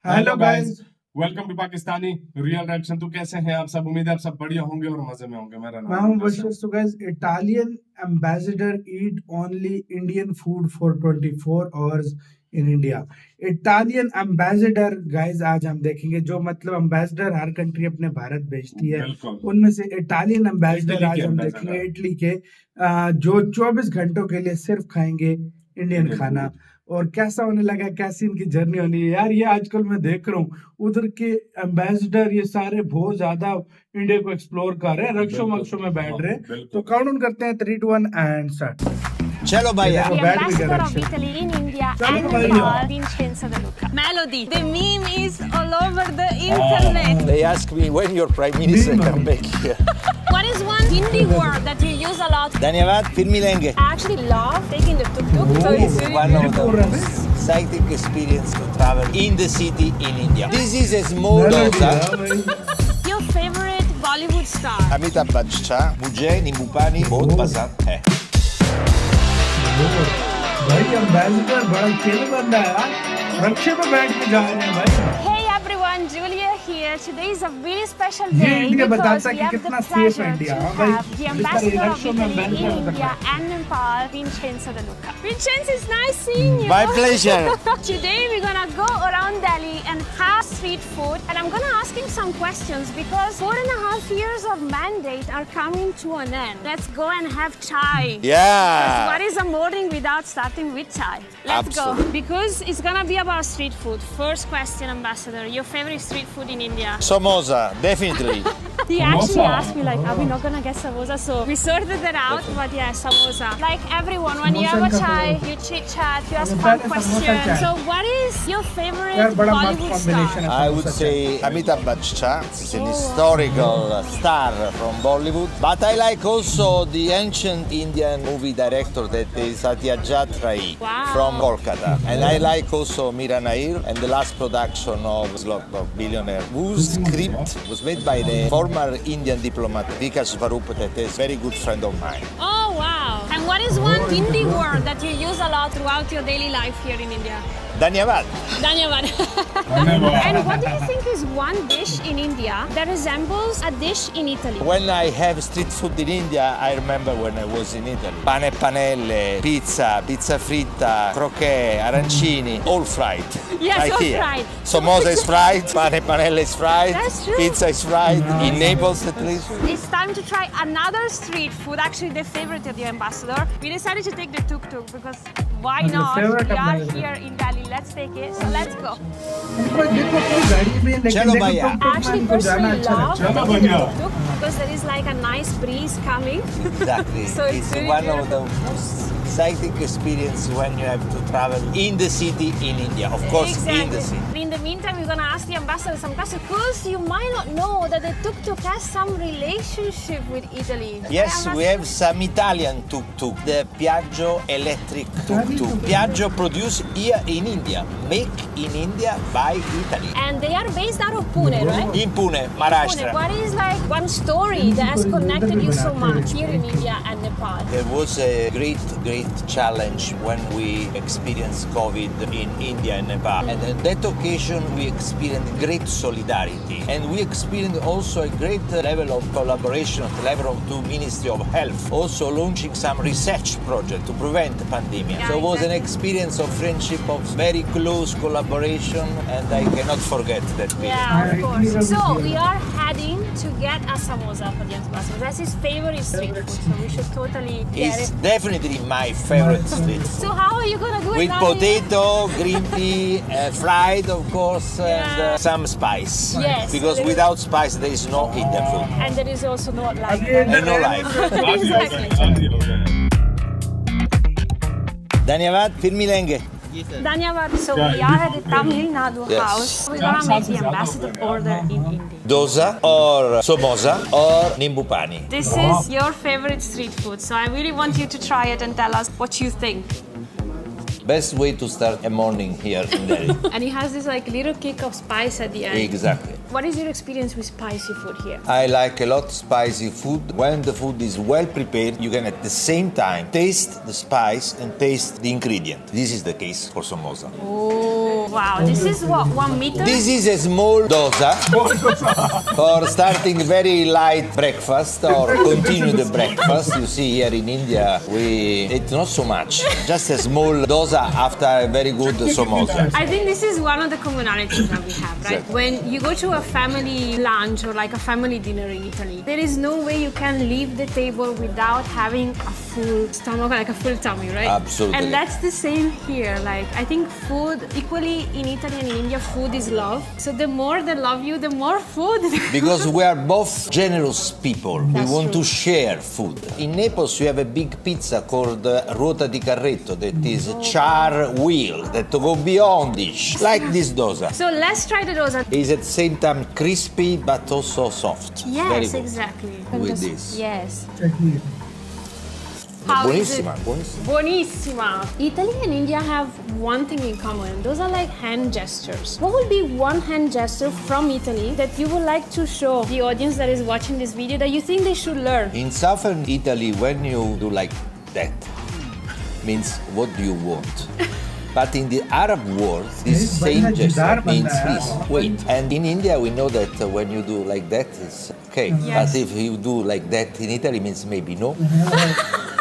Hello guys, welcome to Pakistani real reaction. तो कैसे हैं आप सब? उम्मीद है आप सब बढ़िया होंगे और मजे में होंगे। मेरा नाम मैं हूं Mubashir. So guys, Italian ambassador eat only Indian food for 24 hours in India. Italian ambassador guys आज हम देखेंगे, जो मतलब एम्बेसडर हर कंट्री अपने भारत भेजती है, उनमें से इटालियन एम्बेसडर आज हम देखेंगे इटली के, जो 24 घंटों के लिए सिर्फ खाएंगे इंडियन खाना। और कैसा होने लगा, कैसी इनकी जर्नी होनी है यार। ये आजकल मैं देख रहा हूँ उधर के एम्बेसडर ये सारे बहुत ज्यादा इंडिया को एक्सप्लोर कर रहे हैं, रक्षों मक्षों में बैठ रहे हैं। तो काउंट डाउन करते हैं 3 2 1 and start. Cielo Baia. The ambassador of Italy in India and Nepal, Vincenzo De Luca. Melody. The meme is all over the internet. They ask me when your prime minister come back here. What is one Hindi word that you use a lot? Dhanyavad, Firmilenge. I actually love taking the tuk-tuk. So it's really One of the most exciting experience to travel in the city in India. This is a small dosa. Your favorite Bollywood star? Amitabh Bachchan, मुझे नींबू पानी बहुत पसंद है। भाई ambassador बड़ा खेल बंदा है यार, रक्षे पे बैठ के जा रहे हैं भाई। Hey everyone, Julia here. Today is a very special day India because बताता we कि have कितना the सेफ है pleasure इंडिया। to हाँ भाई, have the ambassador of Italy in India and Nepal, Vincenzo De Luca. Vincenzo, it's nice seeing you. My pleasure. Today we're gonna go around Delhi and have street food, and I'm gonna ask him some questions because 4.5 years of mandate are coming to an end. Let's go and have chai. Yeah. What is a morning without starting with chai? Let's go. Because it's gonna be about street food. First question, Ambassador. Your favorite street food in India? Samosa, definitely. He actually asked me like, are we not gonna get samosa? So we sorted that out, but yeah, samosa. Like everyone, when you have a chai, you chit chat, you ask fun questions. So what is your favorite Bollywood star? I would say Amitabh Bachchan is an historical star from Bollywood. But I like also the ancient Indian movie director that is Satyajit Ray from Kolkata. And I like also Mira Nair and the last production of Slumdog Billionaire, whose script was made by the former Indian diplomat Vikas Swarup, that is a very good friend of mine. Oh wow! And what is one Hindi word that you use a lot throughout your daily life here in India? Dhanyavad. Dhanyavad. And what do you think is one dish in India that resembles a dish in Italy? When I have street food in India, I remember when I was in Italy. Pane e panelle, pizza fritta, croquet, arancini, all fried. Yes, like all here. fried. Samosa is fried, pane e panelle is fried, That's true. pizza is fried, in Naples at least. It's time to try another street food, actually the favorite of the ambassador. We decided to take the tuk-tuk because why That's the not? favorite We are ambassador. here in Delhi. Let's take it. So let's go. Chalo Bhaiya. I actually personally love Chalo taking the Bhaiya. tuk-tuk because there is like a nice breeze coming. Exactly. So it's really one of the most exciting experience when you have to travel in the city in India. Of course, in the city. In the meantime, we're gonna ask the ambassador some questions because you might not know that the tuk-tuk has some relationship with Italy. Yes, we have some Italian tuk-tuk, the Piaggio electric tuk-tuk. Piaggio produced here in India, make in India by Italy. And they are based out of Pune, right? In Pune, Pune. Maharashtra. What is like one story that has connected you so much here in India and Nepal? There was a great challenge when we experienced COVID in India and Nepal. And on that occasion, we experienced great solidarity. And we experienced also a great level of collaboration at the level of the Ministry of Health, also launching some research project to prevent the pandemic. Yeah, So it was an exactly. experience of friendship, of very close collaboration, and I cannot forget that period. Yeah, of course. So we are heading to get a samosa for the ambassador. That's his favorite street food, so we should totally get It's it. definitely my favorite street food. So how are you gonna do it With now? potato, green pea, fried of course, and Yeah. some spice. Yes. Because without spice there is no Indian food. And there is also no life. And no life. Exactly. Dhanyavad, Firmilenge. Dhanyavad. So we are at the Tamil Nadu Yes. house. We're gonna make the ambassador order in Hindi. Dosa or samosa or nimbu pani. This is your favorite street food, so I really want you to try it and tell us what you think. Best way to start a morning here in Delhi. And it has this like little kick of spice at the end. Exactly. What is your experience with spicy food here? I like a lot spicy food. When the food is well prepared, you can at the same time taste the spice and taste the ingredient. This is the case for samosa. Oh, wow, this is what, 1 meter? This is a small dosa for starting very light breakfast or continue the breakfast. You see here in India, we eat not so much, just a small dosa after a very good samosa. I think this is one of the commonalities that we have, right? Exactly. When you go to a family lunch or like a family dinner in Italy, there is no way you can leave the table without having a full stomach, like a full tummy, right? Absolutely. And that's the same here. Like, I think food, equally in Italy and in India, food is love. So the more they love you, the more food. Because we are both generous people. That's we want true. to share food. In Naples, you have a big pizza called ruota di carretto, that is char wheel, that go beyond dish, like this dosa. So let's try the dosa. It's at the same time crispy, but also soft. Very Yes, good. exactly. With this. Yes. Technique. How is it? Buonissima, buonissima. Buonissima. Italy and India have one thing in common. Those are like hand gestures. What would be one hand gesture from Italy that you would like to show the audience that is watching this video that you think they should learn? In southern Italy, when you do like that, means what do you want? But in the Arab world, this same gesture means this. Wait. And in India, we know that when you do like that, it's okay. Yes. But if you do like that in Italy, means maybe no.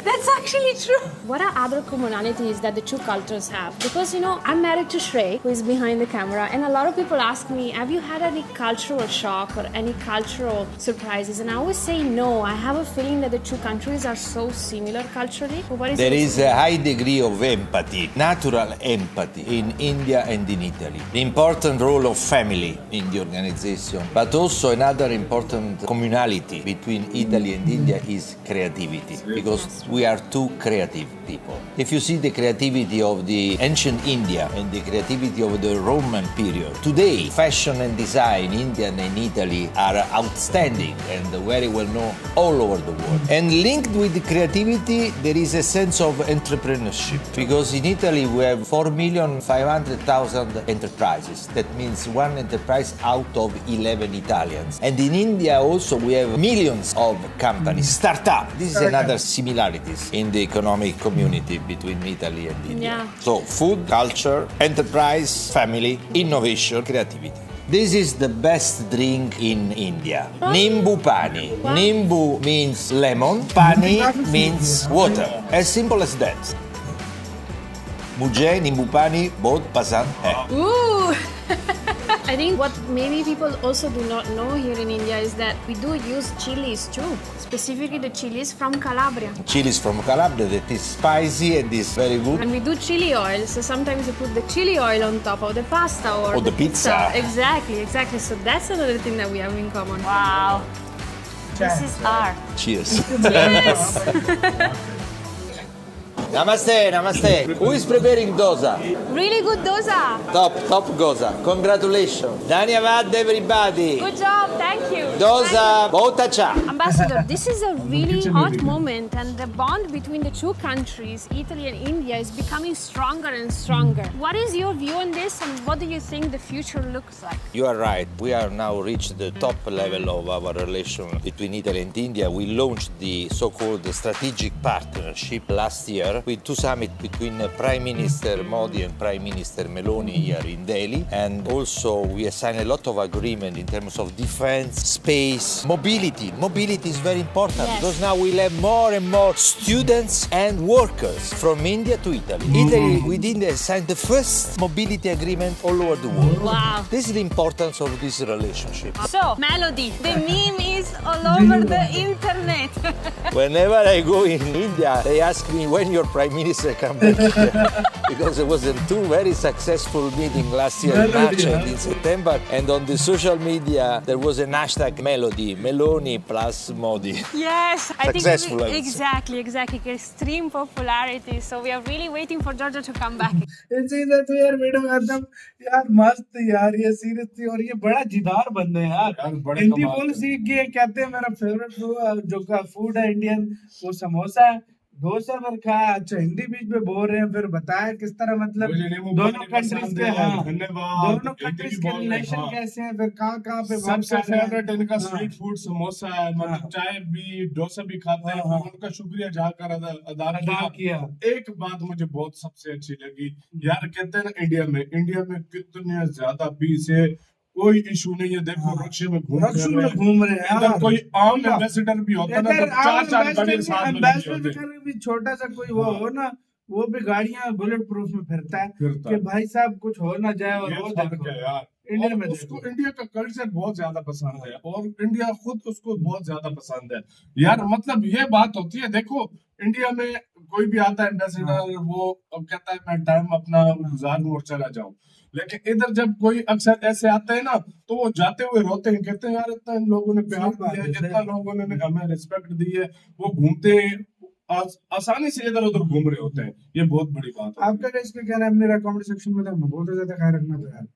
That's actually true. What are other commonalities that the two cultures have? Because, you know, I'm married to Shrey, who is behind the camera, and a lot of people ask me, have you had any cultural shock or any cultural surprises? And I always say no. I have a feeling that the two countries are so similar culturally. But what is There it? is a high degree of empathy, natural empathy in India and in Italy. The important role of family in the organization, but also another important communality between Italy and India is creativity, because we are two creative people. If you see the creativity of the ancient India and the creativity of the Roman period, today fashion and design, India and Italy are outstanding and very well known all over the world. And linked with the creativity, there is a sense of entrepreneurship, because in Italy we have 4,500,000 enterprises. That means one enterprise out of 11 Italians. And in India also we have millions of companies, startup. This is another similarities in the economic community between Italy and India. Yeah. So food, culture, enterprise, family, innovation, creativity. This is the best drink in India. Nimbu pani. Nimbu means lemon, pani means water. As simple as that. Mujhe nimbu pani bahut pasand hai. Ooh! I think what maybe people also do not know here in India is that we do use chilies too, specifically the chilies from Calabria. Chilies from Calabria that is spicy and is very good. And we do chili oil, so sometimes we put the chili oil on top of the pasta or the pizza. Exactly. So that's another thing that we have in common. Wow. This is art. Cheers. Yes! Namaste, namaste. Who is preparing dosa? Really good dosa. Top dosa. Congratulations. Dhanyavad everybody. Good job, thank you. Dosa, bahut acha. Ambassador, this is a really hot moment, and the bond between the two countries, Italy and India, is becoming stronger and stronger. What is your view on this, and what do you think the future looks like? You are right. We are now reached the top level of our relation between Italy and India. We launched the so-called strategic partnership last year with two summits between Prime Minister Modi and Prime Minister Meloni here in Delhi. And also we have signed a lot of agreement in terms of defense, space, mobility. Mobility is very important because now we'll have more and more students and workers from India to Italy. Italy with India signed the first mobility agreement all over the world. Wow. This is the importance of this relationship. So, Melody, the meme is all over the internet. Whenever I go in India, they ask me when your Prime Minister come back here. Because there was a two very successful meeting last year in March and in September. And on the social media, there was a hashtag Melody, Meloni plus Modi. Yes, I Successful, think I would say. exactly. Extreme popularity. So we are really waiting for Georgia to come back. तो यार video खत्म यार मस्त यार ये series थी और ये बड़ा जिदार बंदे हैं यार बड़े हिंदी कमाल बोल के। सीख गए कहते हैं मेरा फेवरेट जो का फूड है इंडियन वो समोसा है डोसा पर खाया। अच्छा, हिंदी बीच में बोल रहे हैं, फिर बताया किस तरह, मतलब मुझे नींबू दोनों पानी कंट्रीज पसंद के, है, हाँ, धन्यवाद। दोनों हिंदी कंट्रीज भी के बोल रहे हैं, रिलेशन हाँ। कैसे हैं, फिर कहाँ पे सबसे खा रहे हैं। फेवरेट इनका हाँ, स्ट्रीट फूड समोसा है, मतलब हाँ, चाय भी, डोसा भी खाते हैं। हाँ, हाँ। उनका शुक्रिया जाकर अदा अदा किया। किया। एक बात मुझे बहुत सबसे अच्छी लगी यार, कहते हैं ना इंडिया में कितने ज्यादा पीस है, कोई इशू नहीं है। देखो हाँ, रक्शे में घूम रक्शू रहे में हैं, घूम रहे हैं इधर यार। कोई आम उनका- एम्बेसडर भी होता ना इधर तो चार चार गाड़ियां साथ में लगी होती। एम्बेसडर भी छोटा सा कोई वो हाँ। हो ना, वो भी गाड़ियां बुलेट प्रूफ में फिरता है फिरता कि है। भाई साहब कुछ हो ना जाए। और ये वो फर्क देखो है यार। इंडिया और में उसको देखो, इंडिया का कल्चर बहुत ज्यादा पसंद है, और इंडिया खुद उसको बहुत ज्यादा पसंद है यार। मतलब ये बात होती है, देखो इंडिया में कोई भी आता है एम्बेसडर, वो अब कहता है मैं टाइम अपना गुजार लूं और चला जाऊं। लेकिन इधर जब कोई अक्सर ऐसे आते हैं ना, तो वो जाते हुए रोते हैं, कहते हैं यार इतना इन लोगों ने प्यार सही बात दिया है, है, सही इतना बात। लोगों ने हमें रिस्पेक्ट दी है। वो घूमते आसानी से इधर उधर घूम रहे होते हैं, ये बहुत बड़ी बात है। आपका इसका क्या नाम, मेरा कमेंट सेक्शन में तो बहुत ज्यादा ख्याल रखना था यार।